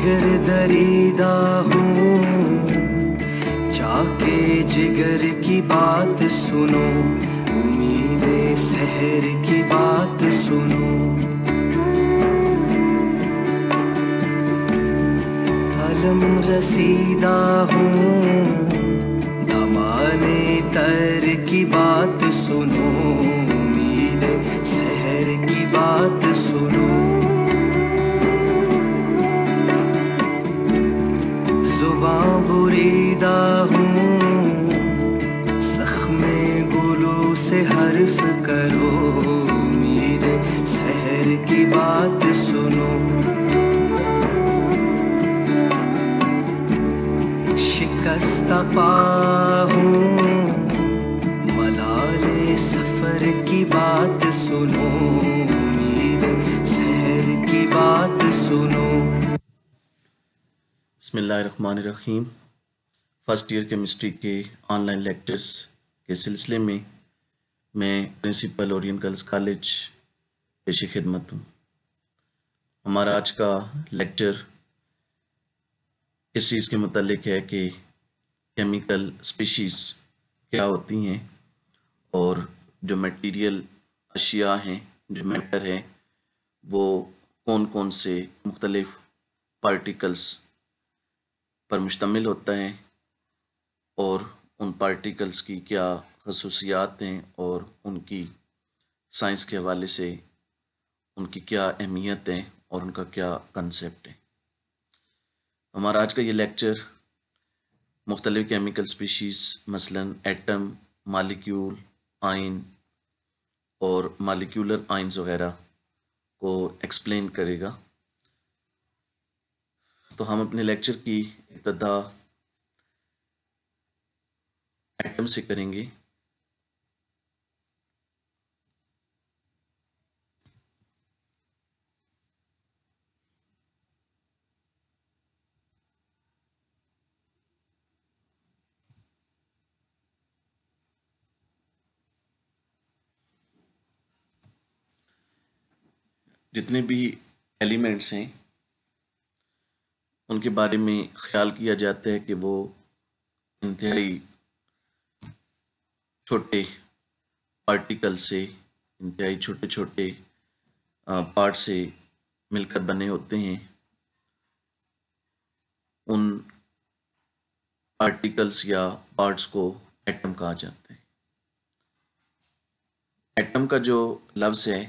जिगर दरीदा हूँ, जाके जिगर की बात सुनो, उम्मीदे सहर की बात सुनो। अलम रसीदा हूँ, दामाने तर की बात सुनो, उम्मीदे सहर की बात सुनो। जुबां बुरीदा हूँ, ज़ख्मे गुलू से हर्फ करो, उम्मीदे सहर की बात सुनो। शिकस्ता पा हूँ, मलाले सफर की बात सुनो, उम्मीदे सहर की बात सुनो। बिस्मिल्लाहिर्रहमानिर्रहीम। फ़र्स्ट ईयर केमिस्ट्री के ऑनलाइन लेक्चर्स के सिलसिले में मैं प्रिंसिपल ओरियन गर्ल्स कॉलेज पेश खिदमत हूँ। हमारा आज का लेक्चर इस चीज़ के मुतालिक है कि केमिकल स्पीशीज़ क्या होती हैं और जो मटीरियल अशिया हैं, जो मैटर है, वो कौन कौन से मुख्तलिफ पार्टिकल्स पर मुश्तमिल होता है और उन पार्टिकल्स की क्या खसूसियात हैं और उनकी साइंस के हवाले से उनकी क्या अहमियत है और उनका क्या कंसेप्ट है। हमारा आज का ये लेक्चर मुख्तलिफ केमिकल स्पीशीज़ मसलन एटम, मालिक्यूल, आयन और मालिक्यूलर आयन्स वगैरह को एक्सप्लेन करेगा। तो हम अपने लेक्चर की इब्तिदा एटम से करेंगे। जितने भी एलिमेंट्स हैं उनके बारे में ख्याल किया जाता है कि वो इंतहाई छोटे पार्टिकल से, इंतहाई छोटे छोटे पार्ट से मिलकर बने होते हैं। उन पार्टिकल्स या पार्ट्स को एटम कहा जाता है। एटम का जो लफ्ज़ है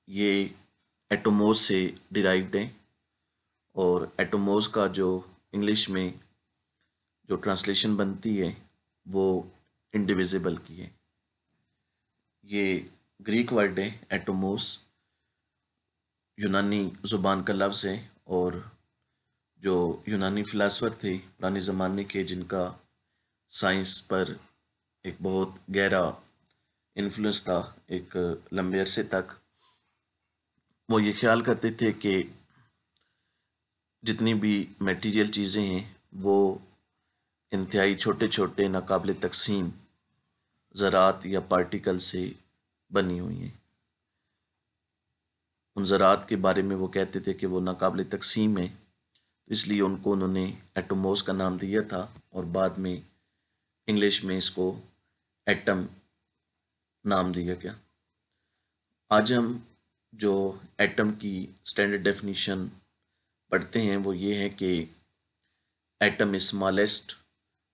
ये एटोमोस से डिराइव्ड है और एटोमोस का जो इंग्लिश में जो ट्रांसलेशन बनती है वो इंडिविजिबल की है। ये ग्रीक वर्ड है एटोमोस, यूनानी ज़ुबान का लफ्ज़ है और जो यूनानी फ़िलासफ़र थे पुराने ज़माने के, जिनका साइंस पर एक बहुत गहरा इन्फ्लुएंस था एक लंबे अरसे तक, वो ये ख्याल करते थे कि जितनी भी मटेरियल चीज़ें हैं वो इंतहाई छोटे छोटे नाकाबिले तकसीम ज़रात या पार्टिकल से बनी हुई हैं। उन ज़रात के बारे में वो कहते थे कि वो नाकाबिले तकसीम है, तो इसलिए उनको उन्होंने एटोमोस का नाम दिया था और बाद में इंग्लिश में इसको एटम नाम दिया गया। आज हम जो एटम की स्टैंडर्ड डेफिनेशन पढ़ते हैं वो ये है कि atom is smallest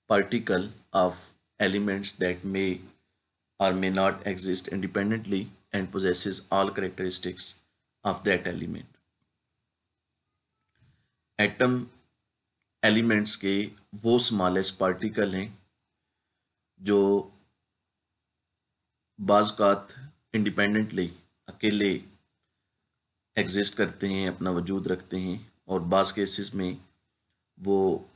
particle of elements that may or may not exist independently and possesses all characteristics of that element. Atom elements के वो स्मॉलेस्ट पार्टिकल हैं जो बाज़ इंडिपेंडेंटली अकेले एग्जिस्ट करते हैं, अपना वजूद रखते हैं, और बाज़ केसेस में वो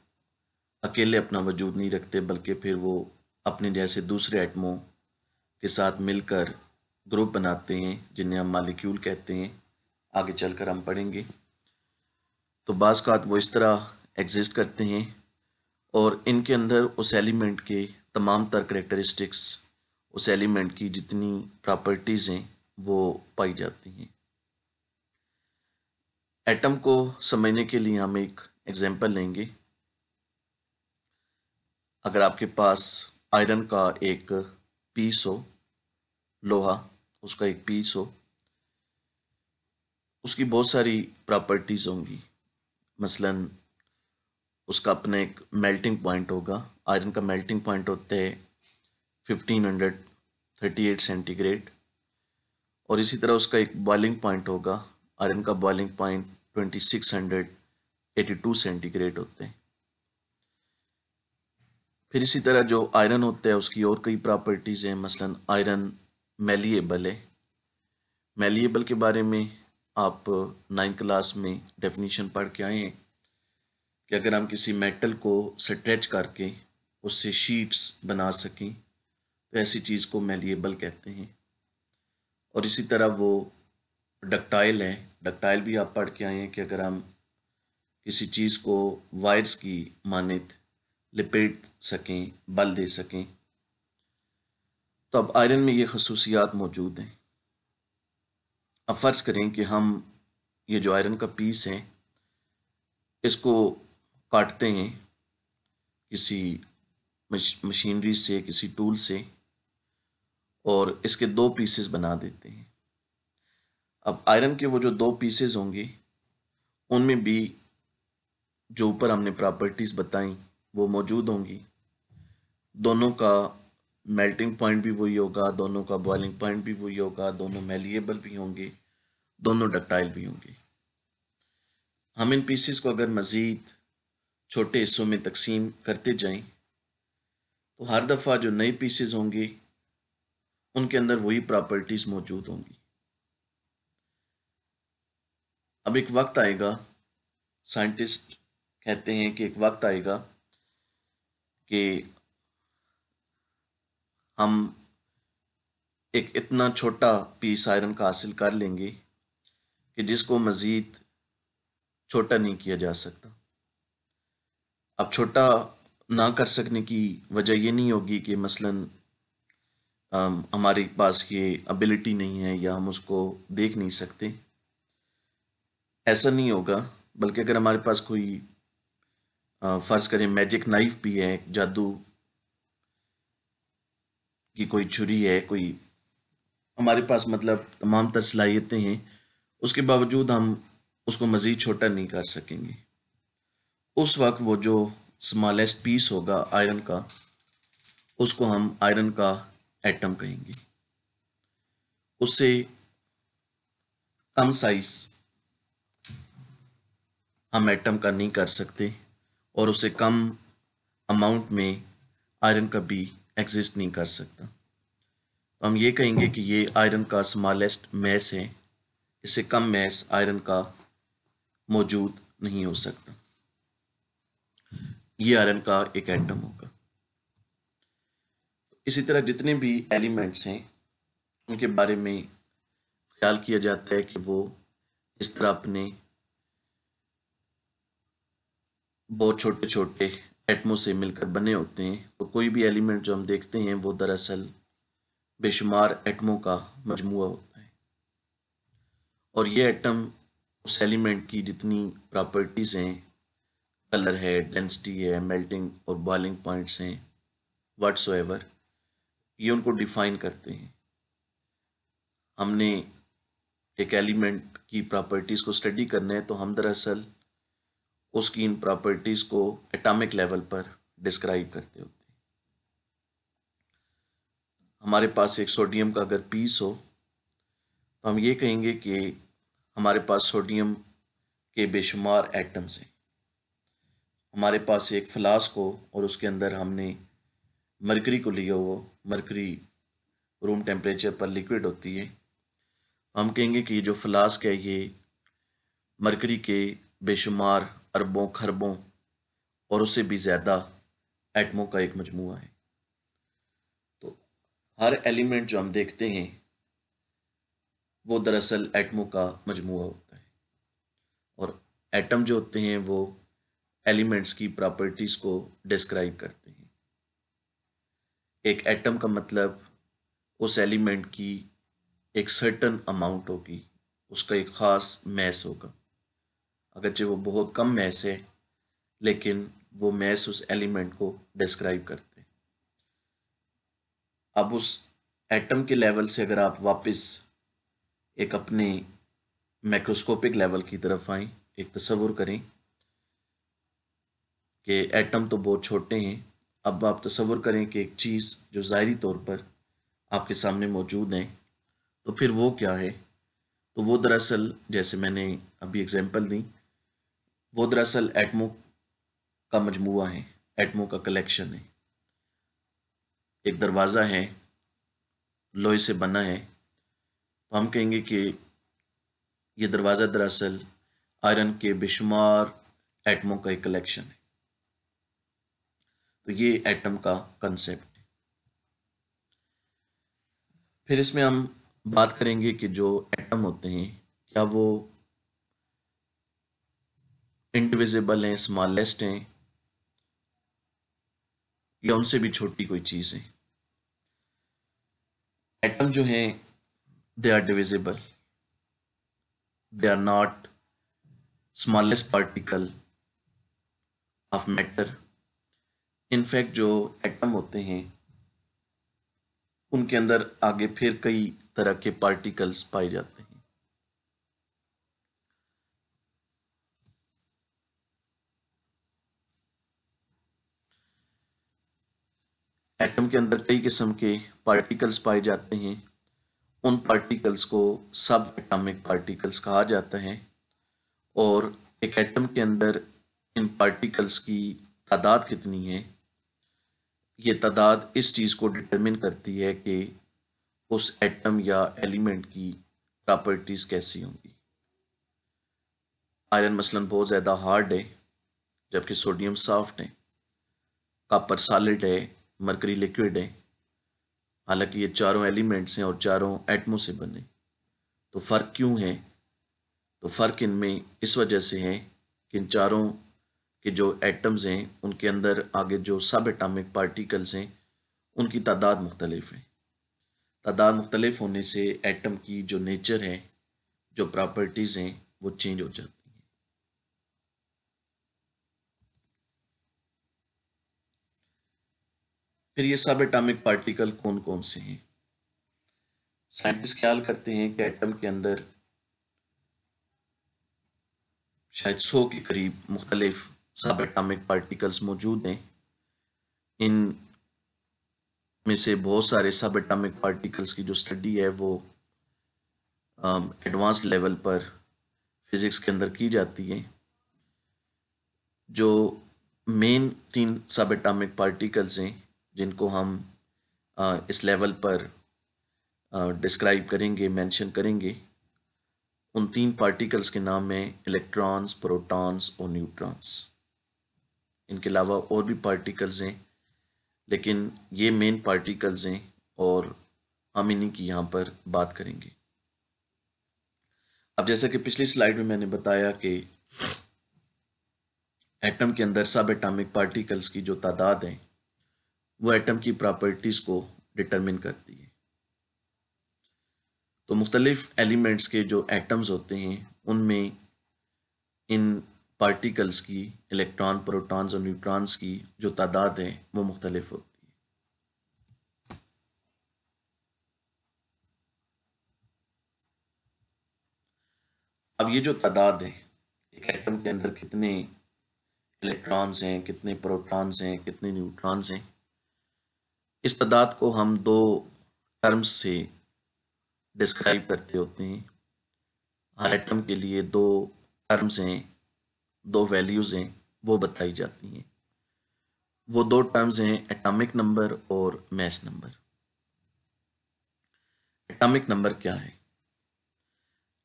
अकेले अपना वजूद नहीं रखते बल्कि फिर वो अपने जैसे दूसरे एटमों के साथ मिलकर ग्रुप बनाते हैं जिन्हें हम मालिक्यूल कहते हैं। आगे चलकर हम पढ़ेंगे। तो बाज़ वो इस तरह एग्जिस्ट करते हैं और इनके अंदर उस एलिमेंट के तमाम तर करेक्टरिस्टिक्स, उस एलिमेंट की जितनी प्रॉपर्टीज़ हैं वो पाई जाती हैं। एटम को समझने के लिए हम एक एग्जांपल लेंगे। अगर आपके पास आयरन का एक पीस हो, लोहा उसका एक पीस हो, उसकी बहुत सारी प्रॉपर्टीज होंगी। मसलन उसका अपना एक मेल्टिंग पॉइंट होगा। आयरन का मेल्टिंग पॉइंट होता है 1538 सेंटीग्रेड, और इसी तरह उसका एक बॉइलिंग पॉइंट होगा। आयरन का बॉइलिंग पॉइंट 2682 सेंटीग्रेड होते हैं। फिर इसी तरह जो आयरन होता है उसकी और कई प्रॉपर्टीज़ हैं। मसलन आयरन मेलिएबल है। मेलिएबल के बारे में आप 9th क्लास में डेफिनेशन पढ़ के आए हैं कि अगर हम किसी मेटल को स्ट्रेच करके उससे शीट्स बना सकें तो ऐसी चीज़ को मेलिएबल कहते हैं। और इसी तरह वो डक्टाइल है। डक्टाइल भी आप पढ़ के आए हैं कि अगर हम किसी चीज़ को वायर्स की मानित लिपेट सकें, बल दे सकें, तो अब आयरन में ये खसूसियात मौजूद हैं। अब फ़र्ज़ करें कि हम ये जो आयरन का पीस है इसको काटते हैं किसी मशीनरी से, किसी टूल से, और इसके दो पीसेस बना देते हैं। अब आयरन के वो जो दो पीसेस होंगे उनमें भी जो ऊपर हमने प्रॉपर्टीज़ बताई वो मौजूद होंगी। दोनों का मेल्टिंग पॉइंट भी वही होगा, दोनों का बॉइलिंग पॉइंट भी वही होगा, दोनों मेलिएबल भी होंगे, दोनों डक्टाइल भी होंगे। हम इन पीसेस को अगर मज़ीद छोटे हिस्सों में तकसीम करते जाएं तो हर दफ़ा जो नए पीसेस होंगे उनके अंदर वही प्रॉपर्टीज़ मौजूद होंगी। अब एक वक्त आएगा, साइंटिस्ट कहते हैं कि एक वक्त आएगा कि हम एक इतना छोटा पीस आयरन का हासिल कर लेंगे कि जिसको मज़ीद छोटा नहीं किया जा सकता। अब छोटा ना कर सकने की वजह ये नहीं होगी कि मसलन हमारे पास ये एबिलिटी नहीं है या हम उसको देख नहीं सकते, ऐसा नहीं होगा। बल्कि अगर हमारे पास कोई फ़र्ज़ करें मैजिक नाइफ भी है, जादू की कोई छुरी है, कोई हमारे पास मतलब तमाम तर सलाहियतें हैं, उसके बावजूद हम उसको मज़ीद छोटा नहीं कर सकेंगे। उस वक्त वो जो स्मॉलेस्ट पीस होगा आयरन का, उसको हम आयरन का एटम कहेंगे। उससे कम साइज हम एटम का नहीं कर सकते और उससे कम अमाउंट में आयरन का भी एग्जिस्ट नहीं कर सकता। तो हम ये कहेंगे कि ये आयरन का स्मॉलेस्ट मैस है। इससे कम मैस आयरन का मौजूद नहीं हो सकता। ये आयरन का एक एटम होगा। इसी तरह जितने भी एलिमेंट्स हैं उनके बारे में ख्याल किया जाता है कि वो इस तरह अपने बहुत छोटे छोटे एटमों से मिलकर बने होते हैं। तो कोई भी एलिमेंट जो हम देखते हैं वो दरअसल बेशुमार एटमों का मजमूआ होता है। और ये एटम उस एलिमेंट की जितनी प्रॉपर्टीज़ हैं, कलर है, डेंसिटी है, मेल्टिंग और बॉइलिंग पॉइंट्स हैं, व्हाट्सोएवर, ये उनको डिफाइन करते हैं। हमने एक एलिमेंट की प्रॉपर्टीज़ को स्टडी करना है तो हम दरअसल उसकी इन प्रॉपर्टीज़ को एटॉमिक लेवल पर डिस्क्राइब करते होते हैं। हमारे पास एक सोडियम का अगर पीस हो तो हम ये कहेंगे कि हमारे पास सोडियम के बेशुमार एटम्स हैं। हमारे पास एक फ्लास्क हो और उसके अंदर हमने मरकरी को लिया हो, मरकरी रूम टेम्परेचर पर लिक्विड होती है, हम कहेंगे कि ये जो फ्लास्क है ये मरकरी के बेशुमार अरबों खरबों और उससे भी ज़्यादा एटमों का एक मजमूआ है। तो हर एलिमेंट जो हम देखते हैं वो दरअसल एटमों का मजमूआ होता है। और एटम जो होते हैं वो एलिमेंट्स की प्रॉपर्टीज़ को डिस्क्राइब करते हैं। एक एटम का मतलब उस एलिमेंट की एक सर्टन अमाउंट होगी, उसका एक ख़ास मैस होगा। अगरचे वो बहुत कम मैस है लेकिन वो मैस उस एलिमेंट को डिस्क्राइब करते हैं। अब उस एटम के लेवल से अगर आप वापस एक अपने मैक्रोस्कोपिक लेवल की तरफ आएं, एक तसव्वुर करें कि एटम तो बहुत छोटे हैं। अब आप तसव्वुर करें कि एक चीज़ जो ज़ाहिरी तौर पर आपके सामने मौजूद है, तो फिर वो क्या है? तो वो दरअसल, जैसे मैंने अभी एग्जांपल दी, वो दरअसल एटमों का मजमूआ है, एटमों का कलेक्शन है। एक दरवाज़ा है, लोहे से बना है, तो हम कहेंगे कि ये दरवाज़ा दरअसल आयरन के बेशुमार एटमों का एक कलेक्शन है। तो ये एटम का कंसेप्ट है। फिर इसमें हम बात करेंगे कि जो एटम होते हैं, क्या वो इंडिविजिबल हैं, स्मॉलेस्ट हैं, या उनसे भी छोटी कोई चीज़ है। एटम जो हैं, they are divisible, they are not smallest particle of matter. In fact जो एटम होते हैं उनके अंदर आगे फिर कई तरह के पार्टिकल्स पाए जाते हैं। एटम के अंदर कई किस्म के पार्टिकल्स पाए जाते हैं। उन पार्टिकल्स को सब एटॉमिक पार्टिकल्स कहा जाता है। और एक एटम के अंदर इन पार्टिकल्स की तादाद कितनी है, ये तादाद इस चीज़ को डिटरमिन करती है कि उस एटम या एलिमेंट की प्रॉपर्टीज़ कैसी होंगी। आयरन मसलन बहुत ज़्यादा हार्ड है, जबकि सोडियम सॉफ्ट है। कॉपर सॉलिड है, मरकरी लिक्विड है। हालांकि ये चारों एलिमेंट्स हैं और चारों एटमों से बने। तो फ़र्क क्यों है? तो फ़र्क इनमें इस वजह से है कि इन चारों के जो एटम्स हैं उनके अंदर आगे जो सब एटॉमिक पार्टिकल्स हैं उनकी तादाद मुख्तलिफ है। तादाद मुख्तलिफ होने से एटम की जो नेचर है, जो प्रॉपर्टीज़ हैं, वो चेंज हो जाती हैं। फिर ये सब एटॉमिक पार्टिकल कौन कौन से हैं? साइंटिस्ट ख्याल करते हैं कि एटम के अंदर शायद 100 के करीब मुख्तलिफ सब एटॉमिक पार्टिकल्स मौजूद हैं। इन में से बहुत सारे सब एटॉमिक पार्टिकल्स की जो स्टडी है वो एडवांस लेवल पर फिज़िक्स के अंदर की जाती है। जो मेन 3 सब एटॉमिक पार्टिकल्स हैं जिनको हम इस लेवल पर डिस्क्राइब करेंगे, मेंशन करेंगे, उन 3 पार्टिकल्स के नाम हैं इलेक्ट्रॉन्स, प्रोटॉन्स और न्यूट्रॉन्स। इनके अलावा और भी पार्टिकल्स हैं, लेकिन ये मेन पार्टिकल्स हैं और हम इन्हीं की यहाँ पर बात करेंगे। अब जैसा कि पिछली स्लाइड में मैंने बताया कि एटम के अंदर सब एटॉमिक पार्टिकल्स की जो तादाद है वो एटम की प्रॉपर्टीज़ को डिटरमिन करती है। तो मुख्तलिफ एलिमेंट्स के जो एटम्स होते हैं उनमें इन पार्टिकल्स की, इलेक्ट्रॉन, प्रोटॉन्स और न्यूट्रॉन्स की जो तादाद है वो मुख्तलिफ होती है। अब ये जो तादाद है, एक एटम के अंदर कितने इलेक्ट्रॉन्स हैं, कितने प्रोटॉन्स हैं, कितने न्यूट्रॉन्स हैं, इस तादाद को हम 2 टर्म्स से डिस्क्राइब करते होते हैं। हर एटम के लिए 2 टर्म्स हैं, 2 वैल्यूज़ हैं, वो बताई जाती हैं। वो 2 टर्म्स हैं एटॉमिक नंबर और मैस नंबर। एटॉमिक नंबर क्या है?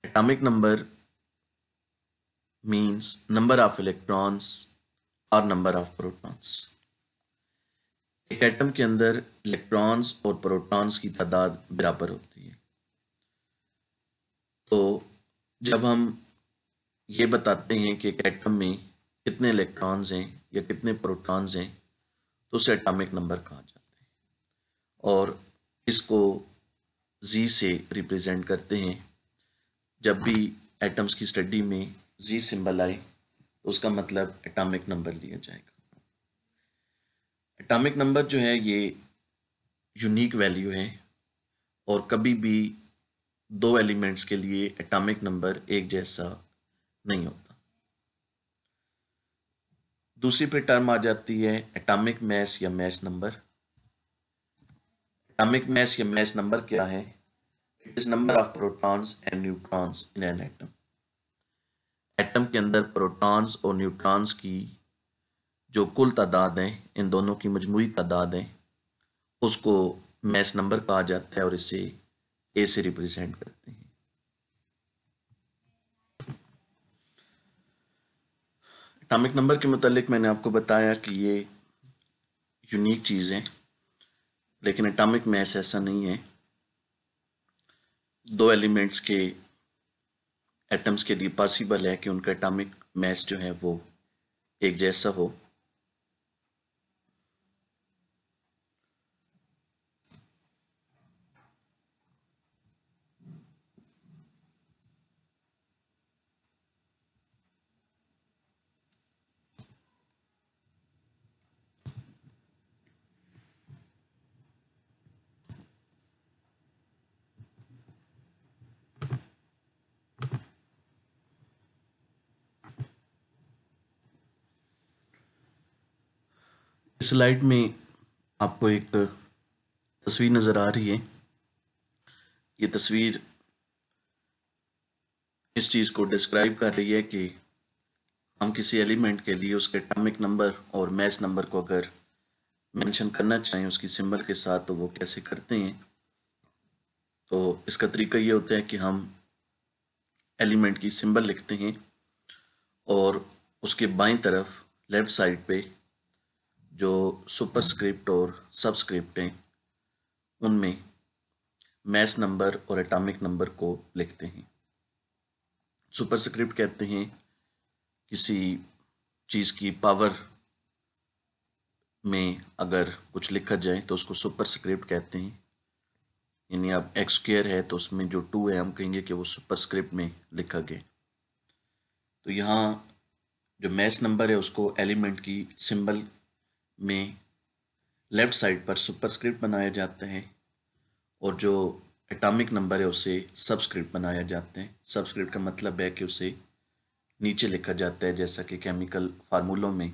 Atomic number means number of electrons और नंबर ऑफ प्रोटॉन्स। एक एटम के अंदर इलेक्ट्रॉन्स और प्रोटॉन्स की तादाद बराबर होती है। तो जब हम ये बताते हैं कि एक एटम में कितने इलेक्ट्रॉन्स हैं या कितने प्रोटॉन्स हैं, तो उसे एटॉमिक नंबर कहा जाता है। और इसको जी से रिप्रेजेंट करते हैं। जब भी एटम्स की स्टडी में जी सिंबल आए तो उसका मतलब एटॉमिक नंबर लिया जाएगा। एटॉमिक नंबर जो है ये यूनिक वैल्यू है और कभी भी दो एलिमेंट्स के लिए एटॉमिक नंबर एक जैसा नहीं होता। दूसरी पे टर्म आ जाती है एटॉमिक मास या मास नंबर। एटॉमिक मास या मास नंबर क्या है? It is number of protons and neutrons in an atom. Atom के अंदर प्रोटॉन्स और न्यूट्रॉन्स की जो कुल तादाद है, इन दोनों की मजमूई तादाद है, उसको मास नंबर कहा जाता है और इसे ए से रिप्रेजेंट करते हैं। एटॉमिक नंबर के मुतालिक मैंने आपको बताया कि ये यूनिक चीज़ है, लेकिन एटॉमिक मास ऐसा नहीं है। दो एलिमेंट्स के एटम्स के लिए पॉसिबल है कि उनका एटॉमिक मास जो है वो एक जैसा हो। इस स्लाइड में आपको एक तस्वीर नज़र आ रही है। ये तस्वीर इस चीज़ को डिस्क्राइब कर रही है कि हम किसी एलिमेंट के लिए उसके एटॉमिक नंबर और मास नंबर को अगर मेंशन करना चाहें उसकी सिंबल के साथ, तो वो कैसे करते हैं। तो इसका तरीका ये होता है कि हम एलिमेंट की सिंबल लिखते हैं और उसके बाईं तरफ लेफ्ट साइड पे जो सुपरस्क्रिप्ट और सबस्क्रिप्ट हैं उनमें मास नंबर और एटॉमिक नंबर को लिखते हैं। सुपरस्क्रिप्ट कहते हैं किसी चीज़ की पावर में अगर कुछ लिखा जाए तो उसको सुपरस्क्रिप्ट कहते हैं। यानी अब एक्स स्क्वायर है तो उसमें जो 2 है हम कहेंगे कि वो सुपरस्क्रिप्ट में लिखा गया। तो यहाँ जो मास नंबर है उसको एलिमेंट की सिंबल में लेफ्ट साइड पर सुपरस्क्रिप्ट बनाया जाता है और जो एटॉमिक नंबर है उसे सबस्क्रिप्ट बनाया जाता है। सबस्क्रिप्ट का मतलब है कि उसे नीचे लिखा जाता है, जैसा कि केमिकल फार्मूलों में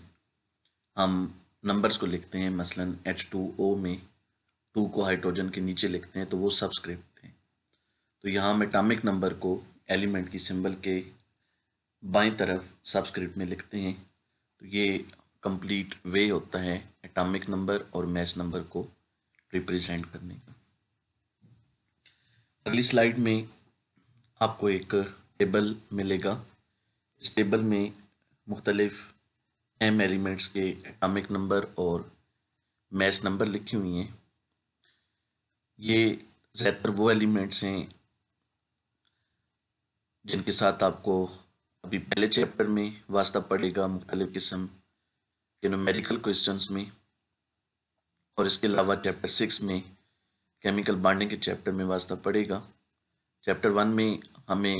हम नंबर्स को लिखते हैं। मसलन H2O में 2 को हाइड्रोजन के नीचे लिखते हैं तो वो सबस्क्रिप्ट है। तो यहाँ हम एटॉमिक नंबर को एलिमेंट की सिंबल के बाईं तरफ सबस्क्रिप्ट में लिखते हैं। तो ये कंप्लीट वे होता है एटॉमिक नंबर और मास नंबर को रिप्रेजेंट करने का। अगली स्लाइड में आपको एक टेबल मिलेगा। इस टेबल में मुख्तलिफ अहम एलिमेंट्स के एटॉमिक नंबर और मास नंबर लिखी हुई हैं। ये ज़्यादातर वो एलिमेंट्स हैं जिनके साथ आपको अभी पहले चैप्टर में वास्ता पड़ेगा मुख्तलिफ किस्म के न्यूमेरिकल क्वेश्चंस में, और इसके अलावा चैप्टर 6 में केमिकल बॉन्डिंग के चैप्टर में वास्ता पड़ेगा। चैप्टर 1 में हमें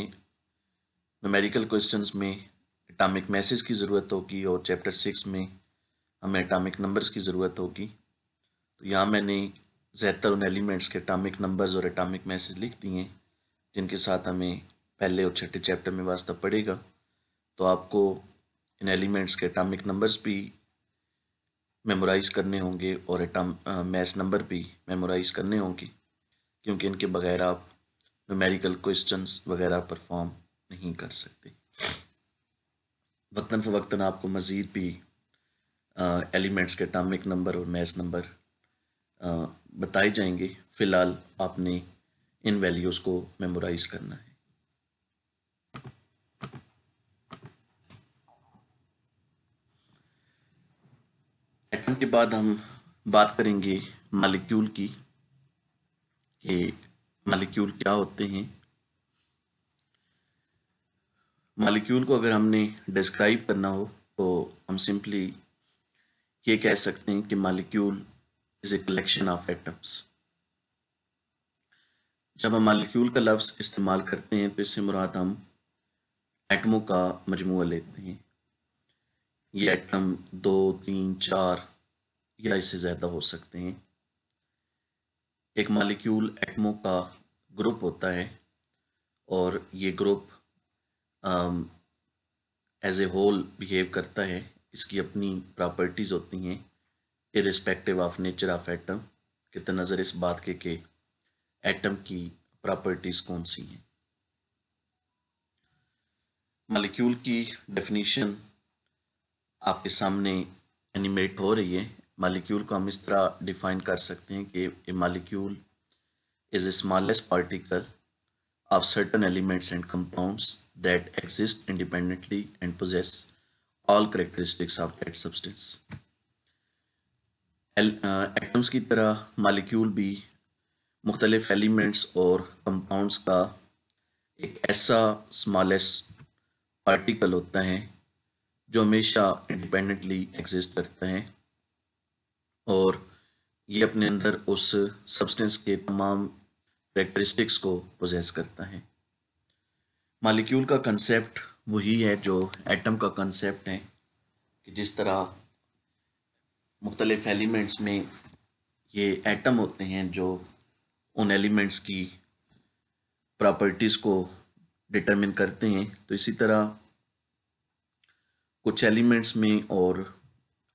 न्यूमेरिकल क्वेश्चंस में एटॉमिक मैसेज की ज़रूरत होगी और चैप्टर 6 में हमें एटॉमिक नंबर्स की ज़रूरत होगी। तो यहाँ मैंने ज़्यादातर उन एलिमेंट्स के एटॉमिक नंबर्स और एटॉमिक मैसेज लिख दिए हैं जिनके साथ हमें पहले और छठे चैप्टर में वास्ता पड़ेगा। तो आपको इन एलिमेंट्स के एटॉमिक नंबर्स भी मेमोराइज़ करने होंगे और मास नंबर भी मेमोराइज़ करने होंगे, क्योंकि इनके बगैर आप न्यूमेरिकल क्वेश्चंस वगैरह परफॉर्म नहीं कर सकते। वक्तन फ़वक्तन आपको मज़ीद भी एलिमेंट्स के एटॉमिक नंबर और मास नंबर बताए जाएंगे। फ़िलहाल आपने इन वैल्यूज़ को मेमोराइज़ करना है। एटम के बाद हम बात करेंगे मॉलिक्यूल की, कि मॉलिक्यूल क्या होते हैं। मॉलिक्यूल को अगर हमने डिस्क्राइब करना हो तो हम सिंपली ये कह सकते हैं कि molecule is a collection of atoms. जब हम मॉलिक्यूल का लफ्ज़ इस्तेमाल करते हैं तो इससे मुराद हम एटमों का मजमूआ लेते हैं। ये एटम 2, 3, 4 या इससे ज़्यादा हो सकते हैं। एक मॉलिक्यूल एटमों का ग्रुप होता है और ये group as a whole behave करता है। इसकी अपनी प्रॉपर्टीज़ होती हैं irrespective of nature of atom के तनज़र इस बात के कि एटम की प्रॉपर्टीज़ कौन सी हैं। मॉलिक्यूल की डेफिनीशन आपके सामने एनिमेट हो रही है। मॉलिक्यूल को हम इस तरह डिफाइन कर सकते हैं कि a molecule is a smallest particle of certain elements and compounds that exist independently and possess all characteristics of that substance. Atoms की तरह मॉलिक्यूल भी मुख्तलिफ एलिमेंट्स और कंपाउंड्स का एक ऐसा स्मॉलेस्ट पार्टिकल होता है जो हमेशा इंडिपेंडेंटली एग्जिस्ट करता है और ये अपने अंदर उस सब्सटेंस के तमाम कैरेक्टरिस्टिक्स को पोजेस करता है। मॉलिक्यूल का कंसेप्ट वही है जो एटम का कंसेप्ट है कि जिस तरह मुख्तलिफ एलिमेंट्स में ये एटम होते हैं जो उन एलिमेंट्स की प्रॉपर्टीज़ को डिटरमिन करते हैं, तो इसी तरह कुछ एलिमेंट्स में और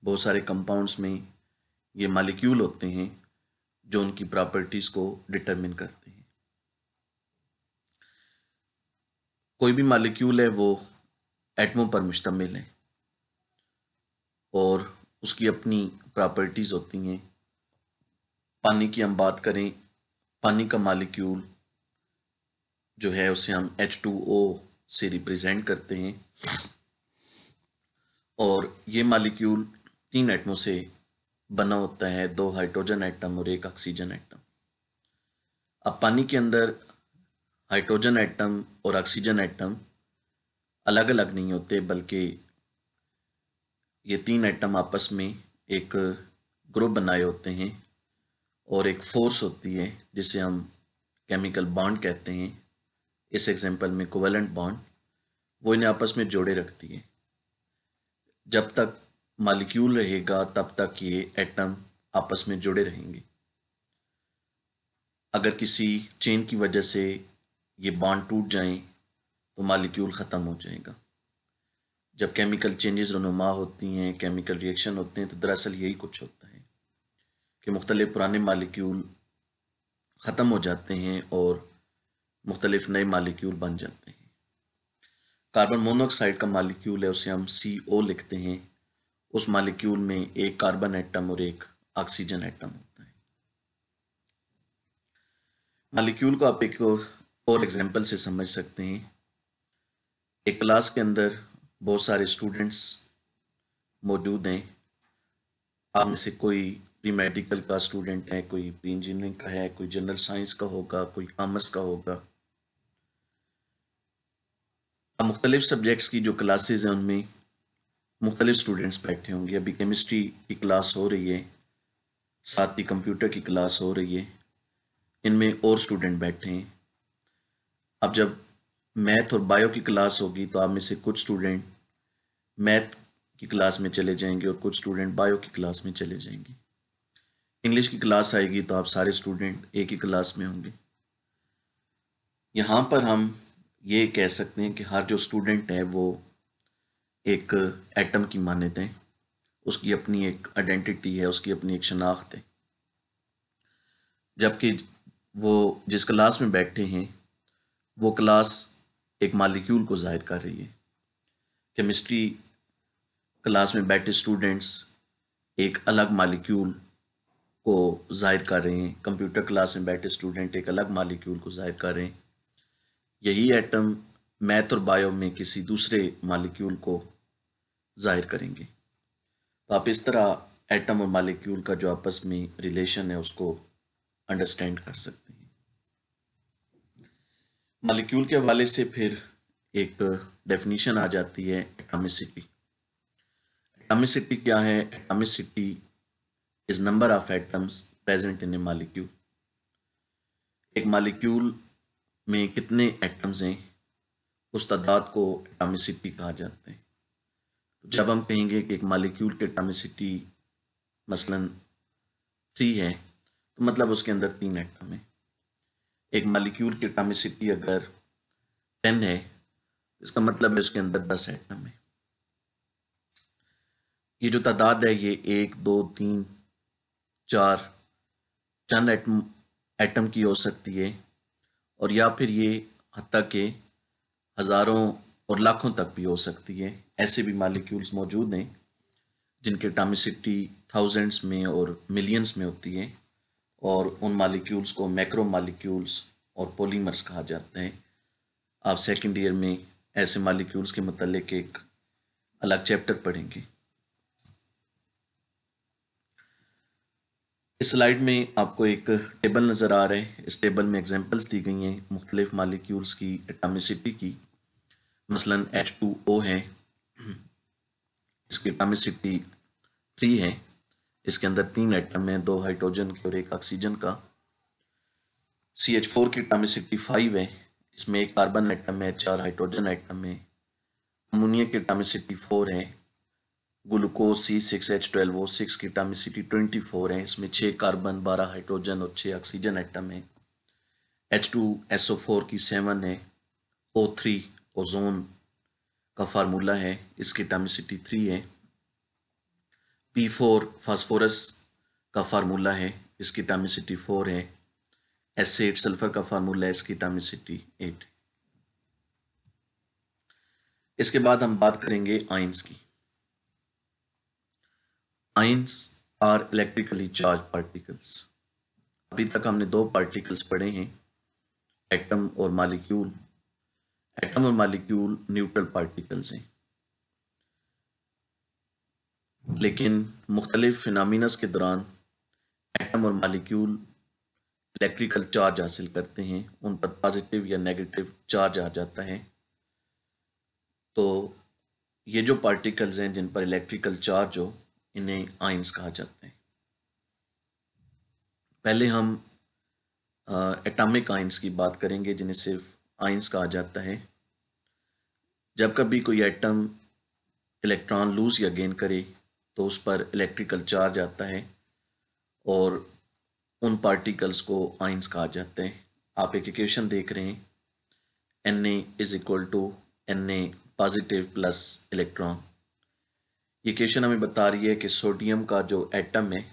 बहुत सारे कंपाउंड्स में ये मॉलिक्यूल होते हैं जो उनकी प्रॉपर्टीज़ को डिटरमिन करते हैं। कोई भी मॉलिक्यूल है वो एटमों पर मुश्तमिल है और उसकी अपनी प्रॉपर्टीज़ होती हैं। पानी की हम बात करें, पानी का मॉलिक्यूल जो है उसे हम H2O से रिप्रेजेंट करते हैं और ये मॉलिक्यूल 3 एटमों से बना होता है, 2 हाइड्रोजन एटम और 1 ऑक्सीजन एटम। अब पानी के अंदर हाइड्रोजन एटम और ऑक्सीजन एटम अलग अलग नहीं होते, बल्कि ये 3 एटम आपस में एक ग्रुप बनाए होते हैं और एक फोर्स होती है जिसे हम केमिकल बॉन्ड कहते हैं। इस एग्जांपल में कोवेलेंट बॉन्ड, वो इन्हें आपस में जोड़े रखती है। जब तक मॉलिक्यूल रहेगा तब तक ये एटम आपस में जुड़े रहेंगे। अगर किसी चेन की वजह से ये बॉन्ड टूट जाएं तो मॉलिक्यूल ख़त्म हो जाएगा। जब केमिकल चेंजेस रुनुमा होती हैं, केमिकल रिएक्शन होते हैं, तो दरअसल यही कुछ होता है कि मुख्तलिफ पुराने मॉलिक्यूल ख़त्म हो जाते हैं और मुख्तलिफ नए मॉलिक्यूल बन जाते हैं। कार्बन मोनोऑक्साइड का मॉलिक्यूल है, उसे हम CO लिखते हैं। उस मॉलिक्यूल में एक कार्बन एटम और एक ऑक्सीजन एटम होता है। मॉलिक्यूल को आप एक और एग्जांपल से समझ सकते हैं। एक क्लास के अंदर बहुत सारे स्टूडेंट्स मौजूद हैं। आप में से कोई प्री मेडिकल का स्टूडेंट है, कोई प्री इंजीनियरिंग का है, कोई जनरल साइंस का होगा, कोई कॉमर्स का होगा। अब मुख्तलिफ सब्जेक्ट्स की जो क्लासेस हैं उनमें मुख्तलिफ स्टूडेंट्स बैठे होंगे। अभी केमिस्ट्री की क्लास हो रही है, साथ ही कंप्यूटर की क्लास हो रही है, इनमें और स्टूडेंट बैठे हैं। अब जब मैथ और बायो की क्लास होगी तो आप में से कुछ स्टूडेंट मैथ की क्लास में चले जाएंगे और कुछ स्टूडेंट बायो की क्लास में चले जाएंगे। इंग्लिश की क्लास आएगी तो आप सारे स्टूडेंट एक ही क्लास में होंगे। यहाँ पर हम ये कह सकते हैं कि हर जो स्टूडेंट है वो एक एटम की मानद है, उसकी अपनी एक आइडेंटिटी है, उसकी अपनी एक शनाख्त है। जबकि वो जिस क्लास में बैठे हैं वो क्लास एक मॉलिक्यूल को ज़ाहिर कर रही है। केमिस्ट्री क्लास में बैठे स्टूडेंट्स एक अलग मॉलिक्यूल को ज़ाहिर कर रहे हैं, कंप्यूटर क्लास में बैठे स्टूडेंट एक अलग मॉलिक्यूल को ज़ाहिर कर रहे हैं। यही एटम मैथ और बायो में किसी दूसरे मॉलिक्यूल को ज़ाहिर करेंगे। तो आप इस तरह एटम और मॉलिक्यूल का जो आपस में रिलेशन है उसको अंडरस्टैंड कर सकते हैं। मॉलिक्यूल के हवाले से फिर एक डेफिनीशन आ जाती है एटॉमिसिटी। एटॉमिसिटी क्या है? Atomicity is number of atoms present in A molecule. एक मॉलिक्यूल में कितने एटम्स हैं उस तादाद को एटॉमिसिटी कहा जाता है। तो जब हम कहेंगे कि एक मॉलिक्यूल की एटॉमिसिटी मसलन 3 है, तो मतलब उसके अंदर 3 एटम है। एक मॉलिक्यूल की एटॉमिसिटी अगर 10 है, इसका मतलब है उसके अंदर 10 एटम है। ये जो तादाद है ये 1, 2, 3, 4 चंद एटम की हो सकती है, और या फिर ये हत्ता के हज़ारों और लाखों तक भी हो सकती है। ऐसे भी मॉलिक्यूल्स मौजूद हैं जिनकी एटॉमिसिटी थाउजेंड्स में और मिलियंस में होती है, और उन मॉलिक्यूल्स को मैक्रो मॉलिक्यूल्स और पॉलीमर्स कहा जाता है। आप सेकेंड ईयर में ऐसे मॉलिक्यूल्स के मतलब एक अलग चैप्टर पढ़ेंगे। इस स्लाइड में आपको एक टेबल नज़र आ रहा है। इस टेबल में एग्जांपल्स दी गई हैं मुख्तलिफ मॉलिक्यूल्स की एटॉमिसिटी की। मसलन H2O है, इसकी एटॉमिसिटी 3 है, इसके अंदर 3 एटम हैं, 2 हाइड्रोजन के और 1 ऑक्सीजन का। CH4 की एटॉमिसिटी 5 है, इसमें 1 कार्बन एटम है, 4 हाइड्रोजन एटम है। अमोनिया की एटॉमिसिटी 4 है। ग्लूकोज C6H12O6 की एटॉमिसिटी 24 है, इसमें 6 कार्बन, 12 हाइड्रोजन और 6 ऑक्सीजन एटम है। H2SO4 की 7 है। O3 ओजोन का फार्मूला है, इसकी एटॉमिसिटी 3 है। P4 फास्फोरस का फार्मूला है, इसकी एटॉमिसिटी 4 है। S8 सल्फर का फार्मूला है, इसकी एटॉमिसिटी 8। इसके बाद हम बात करेंगे आयंस की। Ions are electrically charge particles. अभी तक हमने 2 पार्टिकल्स पढ़े हैं, एटम और मॉलिक्यूल। एटम और मॉलिक्यूल न्यूट्रल पार्टिकल्स हैं, लेकिन मुख्तलिफ फिनोमिनस के दौरान एटम और मॉलिक्यूल इलेक्ट्रिकल चार्ज हासिल करते हैं, उन पर पॉजिटिव या नेगेटिव चार्ज आ जाता है। तो ये जो पार्टिकल्स हैं जिन पर इलेक्ट्रिकल चार्ज हो, इन्हें आयंस कहा जाता है। पहले हम एटॉमिक आयंस की बात करेंगे, जिन्हें सिर्फ आयंस कहा जाता है। जब कभी कोई एटम इलेक्ट्रॉन लूज या गेन करे तो उस पर इलेक्ट्रिकल चार्ज आता है, और उन पार्टिकल्स को आयंस कहा जाता है। आप एक इक्वेशन देख रहे हैं, Na is equal to Na positive plus electron. ये इक्वेशन हमें बता रही है कि सोडियम का जो एटम है,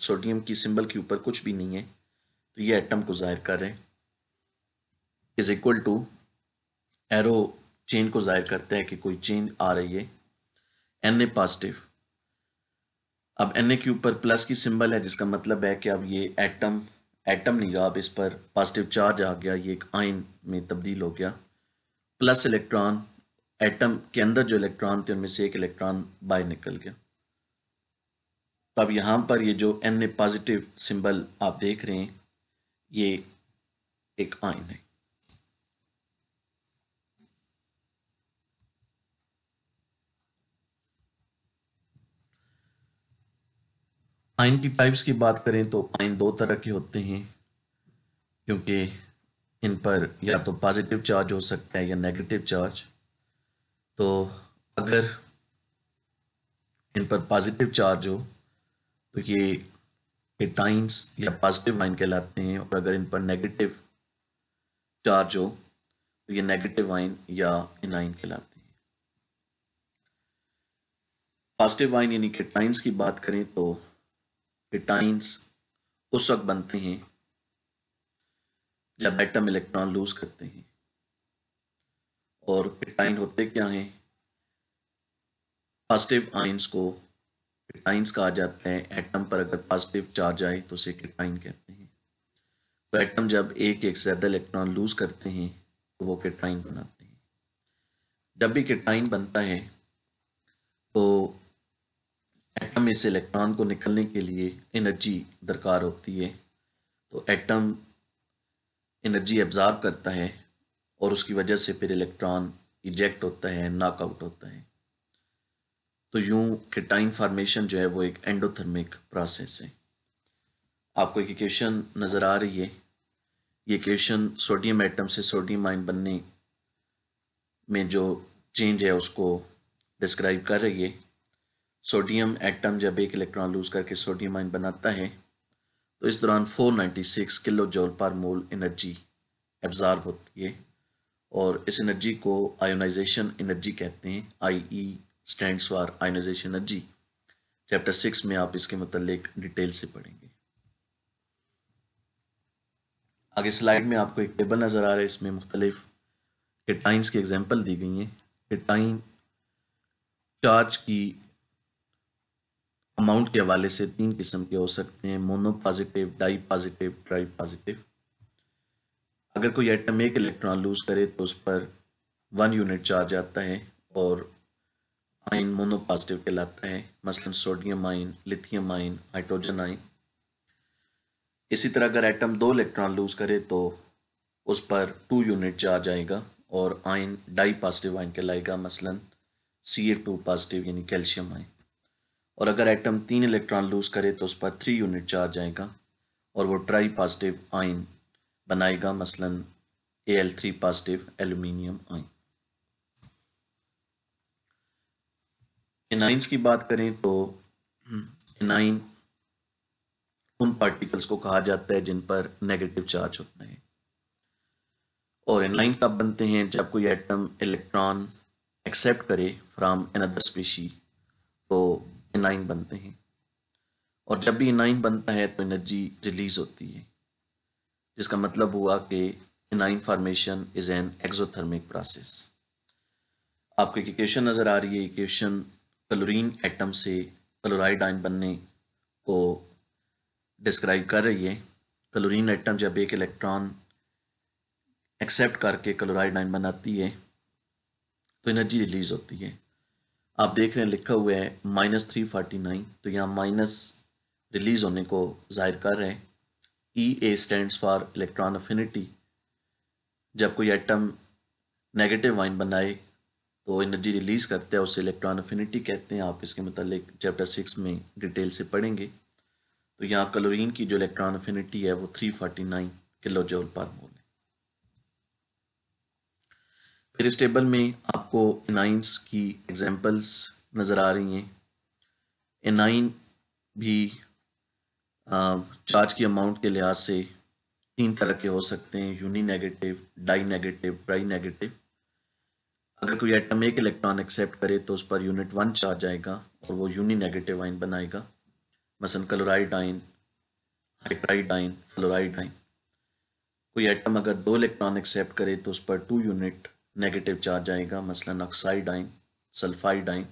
सोडियम की सिंबल के ऊपर कुछ भी नहीं है, तो ये एटम को जाहिर कर रहे हैं, is equal to arrow chain को जाहिर करता है कि कोई चेन आ रही है, Na पॉजिटिव। अब Na के ऊपर प्लस की सिंबल है, जिसका मतलब है कि अब ये एटम नहीं रहा, अब इस पर पॉजिटिव चार्ज आ गया, ये एक आयन में तब्दील हो गया। प्लस इलेक्ट्रॉन, एटम के अंदर जो इलेक्ट्रॉन थे उनमें से एक इलेक्ट्रॉन बाहर निकल गया। तो अब यहाँ पर ये जो Na पॉजिटिव सिंबल आप देख रहे हैं, ये एक आयन है। आयन की टाइप्स की बात करें तो आयन 2 तरह के होते हैं, क्योंकि इन पर या तो पॉजिटिव चार्ज हो सकता है या नेगेटिव चार्ज। तो अगर इन पर पॉजिटिव चार्ज हो तो ये केटाइंस या पॉजिटिव आयन कहलाते हैं, और अगर इन पर नेगेटिव चार्ज हो तो ये नेगेटिव आयन या एनाइन कहलाते हैं। पॉजिटिव आयन यानी केटाइंस की बात करें तो केटाइंस उस वक्त बनते हैं जब एटम इलेक्ट्रॉन लूज करते हैं। और केटाइन होते क्या हैं? पॉजिटिव आयंस को केटाइंस कहा जाता है। एटम पर अगर पॉजिटिव चार्ज आए तो उसे केटाइन कहते हैं। तो एटम जब एक से ज़्यादा इलेक्ट्रॉन लूज करते हैं तो वो केटाइन बनाते हैं। जब भी केटाइन बनता है तो एटम में से इलेक्ट्रॉन को निकलने के लिए एनर्जी दरकार होती है। तो एटम एनर्जी एब्जॉर्ब करता है और उसकी वजह से फिर इलेक्ट्रॉन इजेक्ट होता है, नॉकआउट होता है। तो यूं केटाइन फॉर्मेशन जो है वो एक एंडोथर्मिक प्रोसेस है। आपको एक इक्वेशन नज़र आ रही है, ये इक्वेशन सोडियम एटम से सोडियम आयन बनने में जो चेंज है उसको डिस्क्राइब कर रही है। सोडियम एटम जब एक इलेक्ट्रॉन लूज करके सोडियम आयन बनाता है तो इस दौरान 496 किलो जूल पर मोल एनर्जी एब्जॉर्ब होती है, और इस एनर्जी को आयोनाइजेशन एनर्जी कहते हैं। IE stands for ionisation energy. Chapter 6 में आप इसके मतलब डिटेल से पढ़ेंगे। आगे स्लाइड में आपको एक टेबल नज़र आ रहा है, इसमें मुख्तलिफ केटाइंस की एग्जांपल दी गई हैं। केटाइन चार्ज की अमाउंट के हवाले से 3 किस्म के हो सकते हैं, mono positive, di positive, tri positive. अगर कोई एटम एक इलेक्ट्रॉन लूज करे तो उस पर 1 यूनिट चार्ज आता है और आयन मोनो पॉजिटिव कहलाता है, मसलन sodium ion, lithium ion, hydrogen ion. इसी तरह अगर एटम 2 इलेक्ट्रॉन लूज करे तो उस पर 2 यूनिट चार्ज आएगा और आयन डाई पॉजिटिव आयन कहलाएगा, मसलन Ca2 पॉजिटिव यानी कैल्शियम आयन। और अगर एटम 3 इलेक्ट्रॉन लूज करे तो उस पर 3 यूनिट चार्ज आएगा और वो ट्राई पॉजिटिव आयन बनाएगा, मसलन Al3 positive aluminium ion. Anions की बात करें तो एनाइन उन पार्टिकल्स को कहा जाता है जिन पर नेगेटिव चार्ज होता है। और एनाइन कब बनते हैं? जब कोई एटम इलेक्ट्रॉन एक्सेप्ट करे फ्रॉम अनदर स्पीशी तो एनाइन बनते हैं। और जब भी एनाइन बनता है तो एनर्जी रिलीज होती है, जिसका मतलब हुआ कि A9 formation is an exothermic process. आपको एक इक्वेशन नज़र आ रही है। इक्वेशन क्लोरीन एटम से क्लोराइड आयन बनने को डिस्क्राइब कर रही है। क्लोरीन एटम जब एक इलेक्ट्रॉन एक्सेप्ट करके क्लोराइड आयन बनाती है तो एनर्जी रिलीज होती है। आप देख रहे हैं लिखा हुआ है -349, तो यहाँ माइनस रिलीज होने को जाहिर कर रहे हैं। EA stands for electron affinity. जब कोई एटम नेगेटिव आयन बनाए तो एनर्जी रिलीज करता है, उसे इलेक्ट्रॉन अफिनिटी कहते हैं। आप इसके मतलब चैप्टर 6 में डिटेल से पढ़ेंगे। तो यहाँ क्लोरीन की जो इलेक्ट्रॉन अफिनिटी है वो 349 किलो जूल पर मोल है। फिर इस टेबल में आपको एनाइंस की एग्जांपल्स नज़र आ रही हैं। एनाइन भी चार्ज की अमाउंट के लिहाज से 3 तरह के हो सकते हैं, uni negative, di negative, tri negative. अगर कोई एटम एक इलेक्ट्रॉन एक्सेप्ट करे तो उस पर यूनिट 1 चार्ज आएगा और वो यूनी नेगेटिव आयन बनाएगा, मसलन chloride ion, hydride ion, fluoride ion. कोई एटम अगर 2 इलेक्ट्रॉन एक्सेप्ट करे तो उस पर 2 यूनिट नेगेटिव चार्ज आएगा, मसलन ऑक्साइड आयन, सल्फाइड आयन।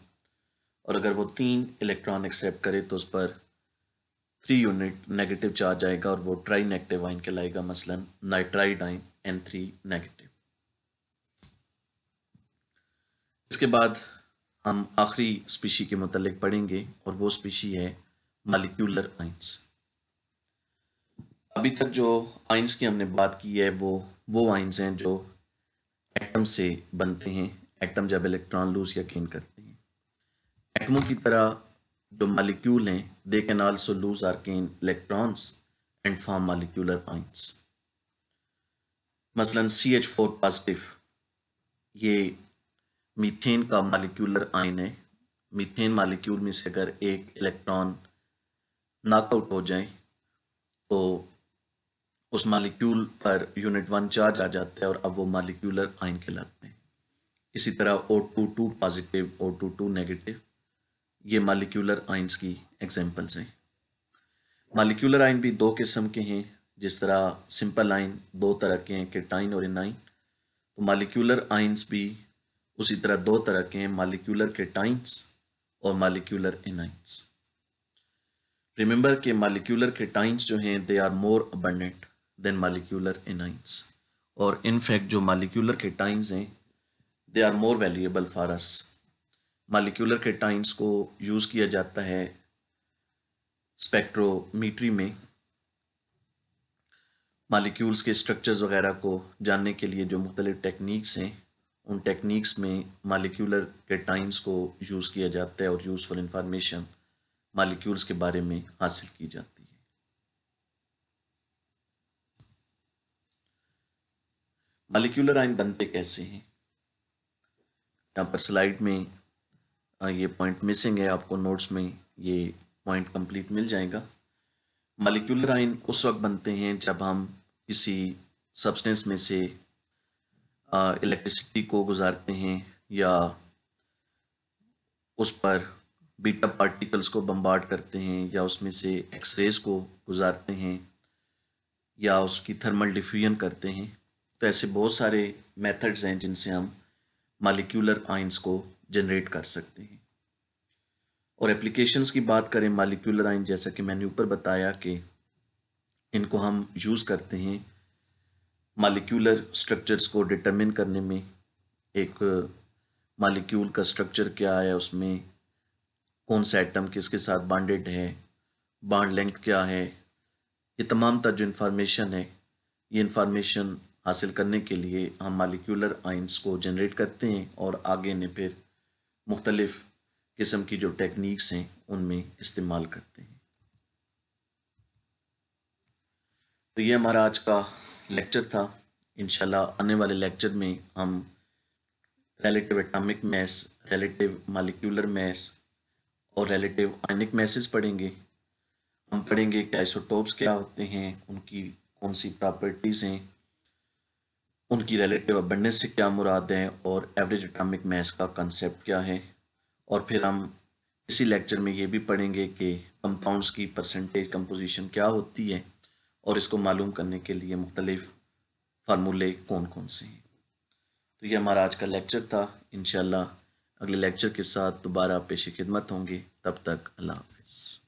और अगर वो 3 इलेक्ट्रॉन एक्सेप्ट करे तो उस पर 3 यूनिट नेगेटिव चार्ज आएगा और वो ट्राई नेगेटिव आयन कहलाएगा, मसलन नाइट्राइड आयन, N3 नेगेटिव। इसके बाद हम आखिरी स्पीशी के मुतालिक पढ़ेंगे और वो स्पीशी है मॉलिक्यूलर आयंस। अभी तक जो आयंस की हमने बात की है वो आयंस हैं जो एटम से बनते हैं। एटम जब इलेक्ट्रॉन लूज या गेन करते हैं। एटमों की तरह जो मॉलिक्यूल हैं दे कैन आल्सो लूज और gain electrons and form molecular ions. मसलन CH4 पॉजिटिव ये मीथेन का मॉलिक्यूलर आयन है। मीथेन मॉलिक्यूल में से अगर एक इलेक्ट्रॉन नॉकआउट हो जाए तो उस मॉलिक्यूल पर यूनिट 1 चार्ज आ जाता है और अब वो मॉलिक्यूलर आयन कहलाते हैं। इसी तरह O22 पॉजिटिव, O22 नेगेटिव, ये मॉलिक्यूलर आयंस की एग्जांपल्स हैं। मॉलिक्यूलर आयन भी 2 किस्म के हैं। जिस तरह सिंपल आयन 2 तरह के हैं, केटाइन और एनाइन, तो मॉलिक्यूलर आयंस भी उसी तरह 2 तरह के हैं, मॉलिक्यूलर केटाइंस और मॉलिक्यूलर एनाइंस। रिमेंबर के मॉलिक्यूलर केटाइंस जो हैं they are more abundant than molecular anions, और इनफैक्ट जो मॉलिक्यूलर केटाइंस हैं they are more valuable for us. Molecular cations को यूज़ किया जाता है स्पेक्ट्रोमीट्री में। मॉलिक्यूल्स के स्ट्रक्चर्स वगैरह को जानने के लिए जो मुख्तलिफ टेक्निक्स हैं, उन टेक्निक्स में मॉलिक्यूलर केटाइंस को यूज़ किया जाता है और यूज़फुल इंफॉर्मेशन मॉलिक्यूल्स के बारे में हासिल की जाती है। मॉलिक्यूलर आयन बनते कैसे हैं? यहाँ पर स्लाइड में ये पॉइंट मिसिंग है, आपको नोट्स में ये पॉइंट कंप्लीट मिल जाएगा। मॉलिक्यूलर आयन उस वक्त बनते हैं जब हम किसी सब्सटेंस में से इलेक्ट्रिसिटी को गुजारते हैं या उस पर बीटा पार्टिकल्स को बम्बार्ड करते हैं या उसमें से एक्सरेज को गुजारते हैं या उसकी थर्मल डिफ्यूजन करते हैं। तो ऐसे बहुत सारे मेथड्स हैं जिनसे हम मॉलिक्यूलर आयंस को जनरेट कर सकते हैं। और एप्लीकेशंस की बात करें मॉलिक्यूलर आयन, जैसा कि मैंने ऊपर बताया कि इनको हम यूज़ करते हैं मॉलिक्यूलर स्ट्रक्चर्स को डिटरमिन करने में। एक मॉलिक्यूल का स्ट्रक्चर क्या है, उसमें कौन सा एटम किसके साथ बॉन्डेड है, बॉन्ड लेंथ क्या है, ये तमाम तर जो इन्फॉर्मेशन है, ये इन्फॉर्मेशन हासिल करने के लिए हम मॉलिक्यूलर आयंस को जनरेट करते हैं और आगे इन्हें फिर मुख्तलिफ़ किस्म की जो टेक्निक्स हैं उनमें इस्तेमाल करते हैं। तो ये हमारा आज का लेक्चर था। इंशाल्लाह आने वाले लेक्चर में हम relative atomic mass, relative molecular mass और रिलेटिव आयनिक मासेस पढ़ेंगे। हम पढ़ेंगे कि आइसोटोप्स क्या होते हैं, उनकी कौन सी प्रॉपर्टीज़ हैं, उनकी रिलेटिव अबंडेंस से क्या मुराद है और एवरेज एटॉमिक मास का कंसेप्ट क्या है। और फिर हम इसी लेक्चर में ये भी पढ़ेंगे कि कंपाउंड्स की परसेंटेज कंपोजिशन क्या होती है और इसको मालूम करने के लिए मुख्तलिफ फार्मूले कौन कौन से हैं। तो ये हमारा आज का लेक्चर था। इंशाल्लाह अगले लेक्चर के साथ दोबारा पेश खिदमत होंगे। तब तक अल्लाह हाफ़िज़।